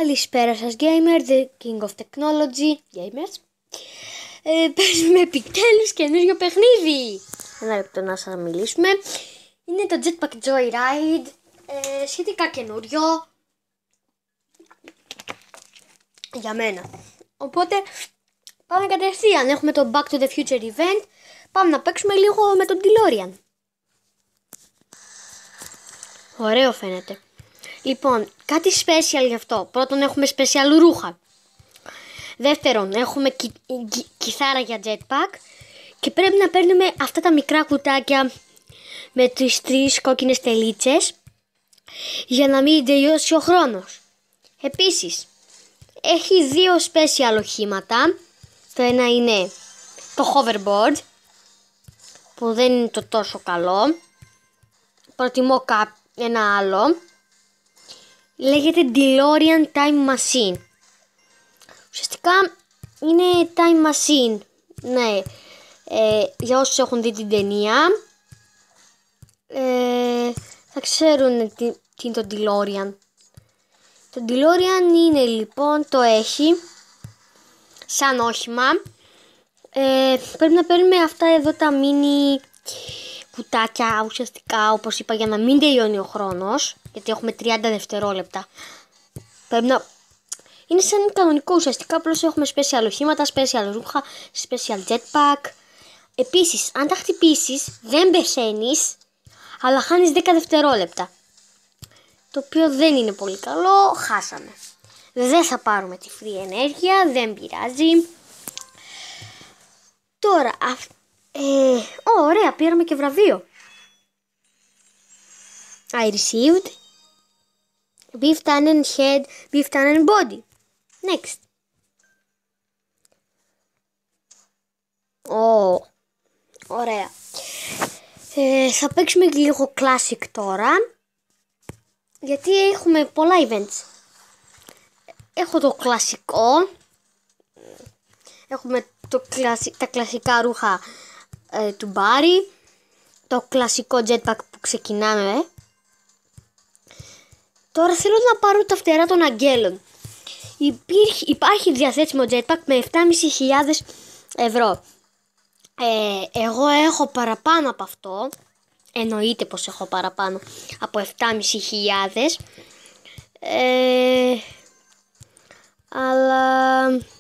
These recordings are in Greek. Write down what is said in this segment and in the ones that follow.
Καλησπέρα σας gamer, the king of technology, gamers. Παίζουμε επιτέλους καινούριο παιχνίδι. Ένα λεπτό να σας μιλήσουμε. Είναι το Jetpack Joyride, σχετικά καινούριο για μένα. Οπότε πάμε κατευθείαν, έχουμε το Back to the Future event. Πάμε να παίξουμε λίγο με τον DeLorean. Ωραίο φαίνεται. Λοιπόν, κάτι special γι' αυτό. Πρώτον έχουμε special ρούχα. Δεύτερον, έχουμε κιθάρα για jetpack. Και πρέπει να παίρνουμε αυτά τα μικρά κουτάκια με τις 3 κόκκινες τελίτσες για να μην τελειώσει ο χρόνος. Επίσης, έχει 2 special οχήματα. Το ένα είναι το hoverboard, που δεν είναι το τόσο καλό. Προτιμώ ένα άλλο. Λέγεται DeLorean Time Machine. Ουσιαστικά είναι Time Machine. Ναι. Για όσους έχουν δει την ταινία θα ξέρουν τι είναι το DeLorean. Το DeLorean είναι λοιπόν, το έχει σαν όχημα. Πρέπει να παίρνουμε αυτά εδώ τα mini κουτάκια ουσιαστικά, όπως είπα, για να μην τελειώνει ο χρόνος, γιατί έχουμε 30 δευτερόλεπτα. Πρέπει να... Είναι σαν κανονικό ουσιαστικά, απλώς έχουμε special οχήματα, special ρούχα, special jetpack. Επίσης, αν τα χτυπήσεις δεν πεθαίνεις, αλλά χάνεις 10 δευτερόλεπτα. Το οποίο δεν είναι πολύ καλό, χάσαμε. Δεν θα πάρουμε τη free ενέργεια, δεν πειράζει. Τώρα, ωραία, πήραμε και βραβείο. I received beef tannin head, beef tannin body. Next. Ωραία. Θα παίξουμε λίγο classic τώρα, γιατί έχουμε πολλά events. Έχω το κλασικό. Έχουμε τα κλασικά ρούχα του Μπάρι. Το κλασικό jetpack που ξεκινάμε. Τώρα θέλω να πάρω τα φτερά των αγγέλων. Υπάρχει διαθέσιμο jetpack με 7.500 ευρώ. Εγώ έχω παραπάνω από αυτό. Εννοείται πως έχω παραπάνω από 7.500. Αλλά...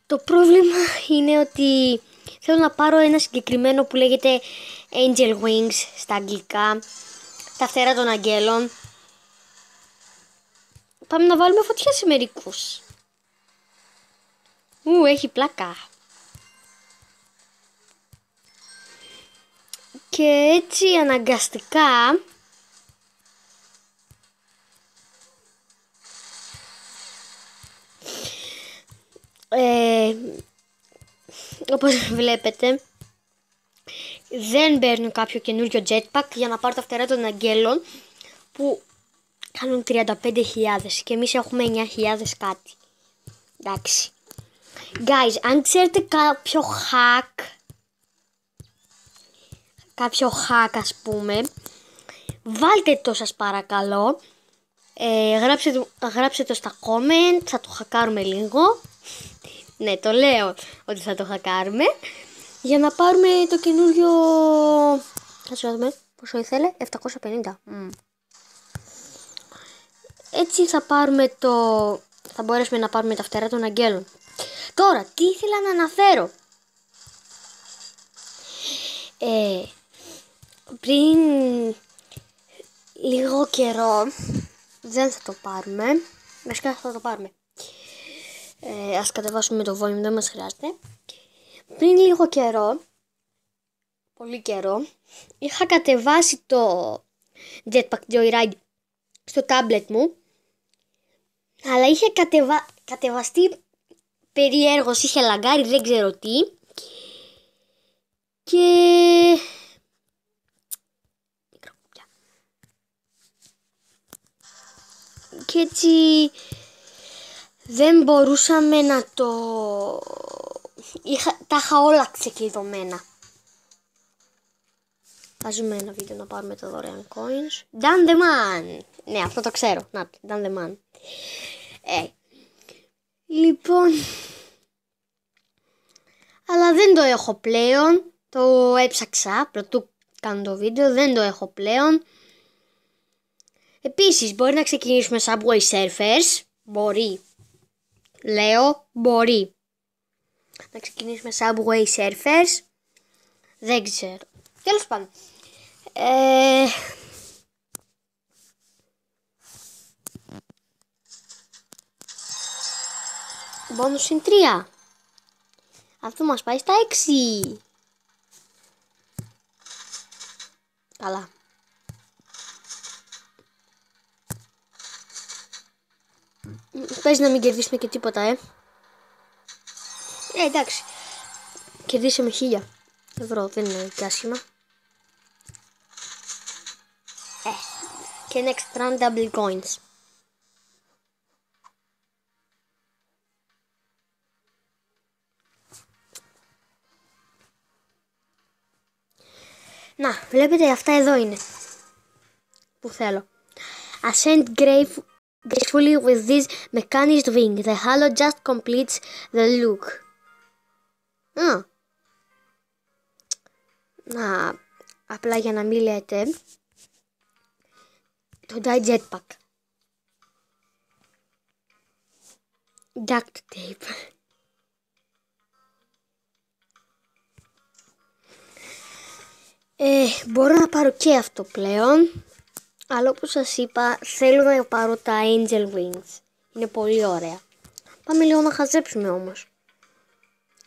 το πρόβλημα είναι ότι θέλω να πάρω ένα συγκεκριμένο που λέγεται Angel Wings στα αγγλικά. Τα φτερά των αγγέλων. Πάμε να βάλουμε φωτιά σε μερικούς. Έχει πλάκα. Και έτσι αναγκαστικά όπως βλέπετε δεν παίρνω κάποιο καινούριο jetpack για να πάρω τα φτερά των αγγέλων που κάνουν 35.000 και εμείς έχουμε 9.000 κάτι. Εντάξει. Guys, αν ξέρετε κάποιο hack ας πούμε, βάλτε το σας παρακαλώ. Γράψτε το στα comment, θα το χακάρουμε λίγο. Ναι, το λέω ότι θα το χακάρουμε για να πάρουμε το καινούριο. Θα σου δούμε πόσο ήθελε, 750. Έτσι θα μπορέσουμε να πάρουμε τα φτερά των αγγέλων. Τώρα, τι ήθελα να αναφέρω. Πριν λίγο καιρό, δεν θα το πάρουμε. Βασικά θα το πάρουμε. Ας κατεβάσουμε το volume, δεν μας χρειάζεται. Πριν λίγο καιρό, πολύ καιρό, είχα κατεβάσει το Jetpack Joyride στο tablet μου, αλλά είχε κατεβαστεί περιέργως, είχε λαγκάρει, δεν ξέρω τι, και έτσι δεν μπορούσαμε να το... τα είχα όλα ξεκλειδωμένα. Βάζουμε ένα βίντεο να πάρουμε το δωρεάν coins. Dan the man. Ναι, αυτό το ξέρω. Να, Dan the man. Λοιπόν, αλλά δεν το έχω πλέον. Το έψαξα πρωτού κάνω το βίντεο. Δεν το έχω πλέον. Επίσης μπορεί να ξεκινήσουμε Subway Surfers. Μπορεί. Λέω μπορεί. Να ξεκινήσουμε Subway Surfers. Δεν ξέρω. Τέλος πάντων. Bonus είναι 3. Αυτό μας πάει στα 6. Καλά. Παίζει να μην κερδίσουμε και τίποτα, εντάξει. Κερδίσαμε 1.000 ευρώ. Δεν είναι και άσχημα. Και next round double coins. Να, βλέπετε αυτά εδώ είναι που θέλω. Ascend gracefully with this mechanized wing. The halo just completes the look. Να, απλά για να μην λέτε, το dye jetpack. Duct tape. Μπορώ να πάρω και αυτό πλέον. Αλλά όπως σας είπα, θέλω να πάρω τα Angel Wings. Είναι πολύ ωραία. Πάμε λίγο να χαζέψουμε όμως.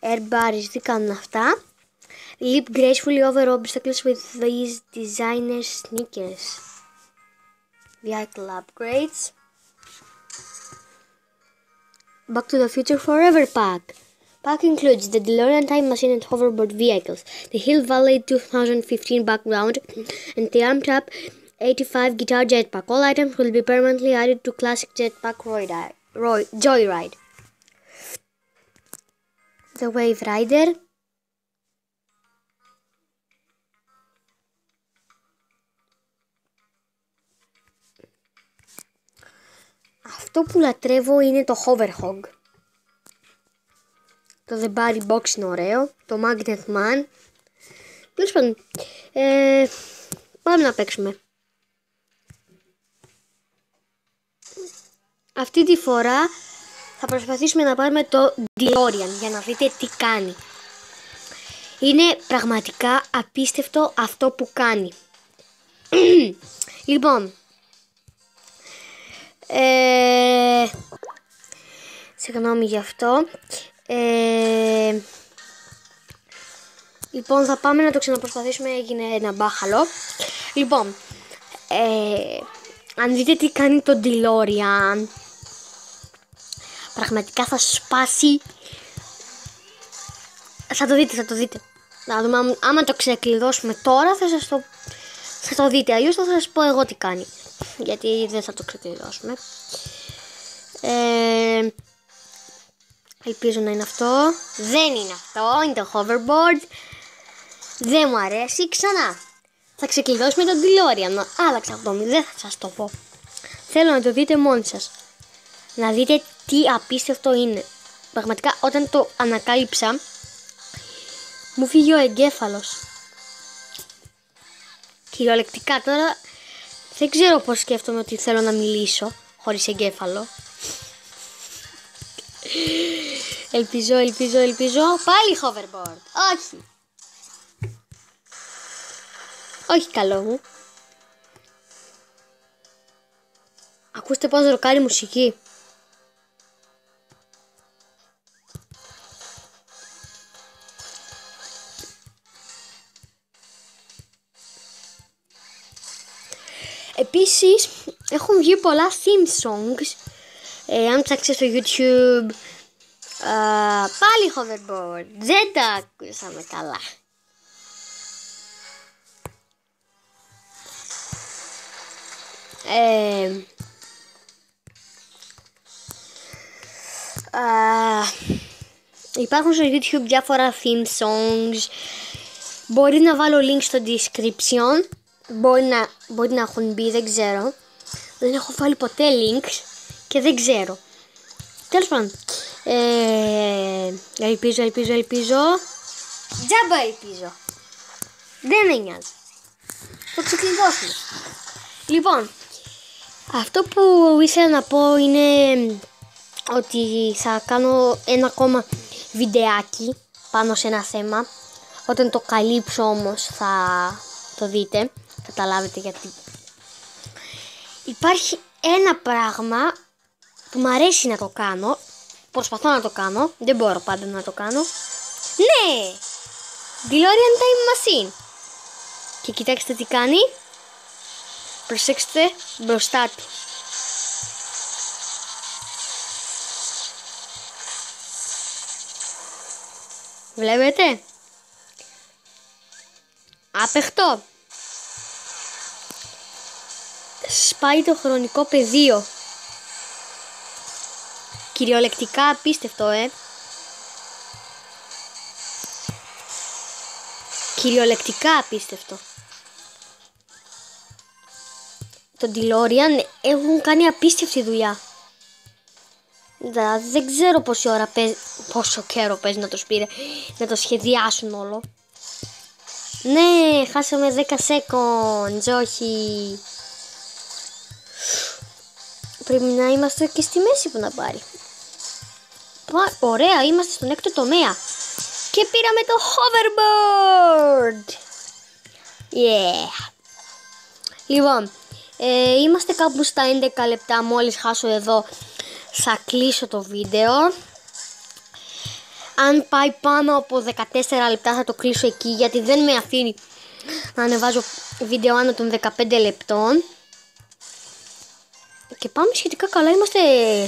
Air Barriers, τι κάνουν αυτά. Leap gracefully over obstacles with these designer sneakers. Vehicle upgrades. Back to the Future Forever pack. Pack includes the DeLorean Time Machine and hoverboard vehicles, the Hill Valley 2015 background, and the Armed Up 85 Guitar Jetpack. All items will be permanently added to Classic Jetpack Joyride. The Wave Rider. Αυτό που λατρεύω είναι το Hoverhog. Το The Barry Box είναι ωραίο. Το Magnet Man. Τέλος πάντων. Πάμε να παίξουμε. Αυτή τη φορά θα προσπαθήσουμε να πάρουμε το DeLorean για να δείτε τι κάνει. Είναι πραγματικά απίστευτο αυτό που κάνει. Λοιπόν, συγγνώμη γι' αυτό. Λοιπόν, θα πάμε να το ξαναπροσπαθήσουμε. Έγινε ένα μπάχαλο. Λοιπόν, αν δείτε τι κάνει το DeLorean, πραγματικά θα σπάσει. Θα το δείτε. Να δούμε, άμα το ξεκλειδώσουμε τώρα θα το δείτε. Αλλιώς θα σας πω εγώ τι κάνει. Γιατί δεν θα το ξεκλειδώσουμε. Ελπίζω να είναι αυτό. Δεν είναι αυτό, είναι το hoverboard. Δεν μου αρέσει. Ξανά θα ξεκλειδώσουμε τον DeLorean. Άλλαξα γνώμη, δεν θα σας το πω. Θέλω να το δείτε μόνοι σας. Να δείτε τι απίστευτο είναι. Πραγματικά όταν το ανακάλυψα, μου φύγει ο εγκέφαλος. Κυριολεκτικά τώρα δεν ξέρω πώς σκέφτομαι ότι θέλω να μιλήσω χωρίς εγκέφαλο. Ελπίζω. Πάλι hoverboard. Όχι καλό μου. Ακούστε πως ροκάρει μουσική. Επίσης έχουν βγει πολλά theme songs. Αν ψάξετε στο YouTube, πάλι hoverboard. Δεν τα ακούσαμε καλά. Υπάρχουν στο YouTube διάφορα theme songs. Μπορεί να βάλω link στο description. Μπορεί να έχουν μπει, δεν ξέρω. Δεν έχω βάλει ποτέ links και δεν ξέρω. Τέλος πάντων. Ελπίζω. Τζάμπα ελπίζω. Δεν με νοιάζει. Το ξεκλειδώσουμε. Λοιπόν, αυτό που ήθελα να πω είναι ότι θα κάνω ένα ακόμα βιντεάκι πάνω σε ένα θέμα. Όταν το καλύψω όμως θα το δείτε, καταλάβετε γιατί. Υπάρχει ένα πράγμα που μου αρέσει να το κάνω. Προσπαθώ να το κάνω, δεν μπορώ πάντα να το κάνω. Ναι! DeLorean Time Machine. Και κοιτάξτε τι κάνει. Προσέξτε μπροστά του. Βλέπετε. Απεχτό. Σπάει το χρονικό πεδίο. Κυριολεκτικά απίστευτο, Κυριολεκτικά απίστευτο. Το DeLorean έχουν κάνει απίστευτη δουλειά. Δεν ξέρω πόσο καιρό παίζει να το πήρε να το σχεδιάσουν όλο. Ναι, χάσαμε 10 seconds, όχι. Πρέπει να είμαστε και στη μέση που να πάρει. Ωραία, είμαστε στον έκτο τομέα. Και πήραμε το hoverboard. Yeah. Λοιπόν, είμαστε κάπου στα 11 λεπτά. Μόλις χάσω εδώ θα κλείσω το βίντεο. Αν πάει πάνω από 14 λεπτά θα το κλείσω εκεί, γιατί δεν με αφήνει να ανεβάζω βίντεο άνω των 15 λεπτών. Και πάμε σχετικά καλά, είμαστε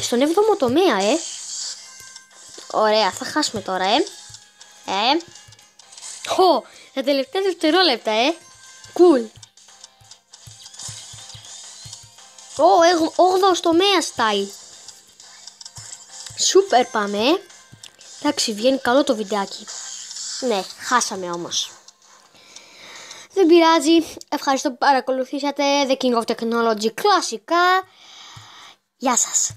στον 7ο τομέα, Ωραία, θα χάσουμε τώρα, τα τελευταία δευτερόλεπτα, Cool. 8ο τομέα style. Σούπερ πάμε, Εντάξει, βγαίνει καλό το βιντεάκι. Ναι, χάσαμε όμως. Δεν πειράζει, ευχαριστώ που παρακολουθήσατε The King of Technology κλασικά. Γεια σας.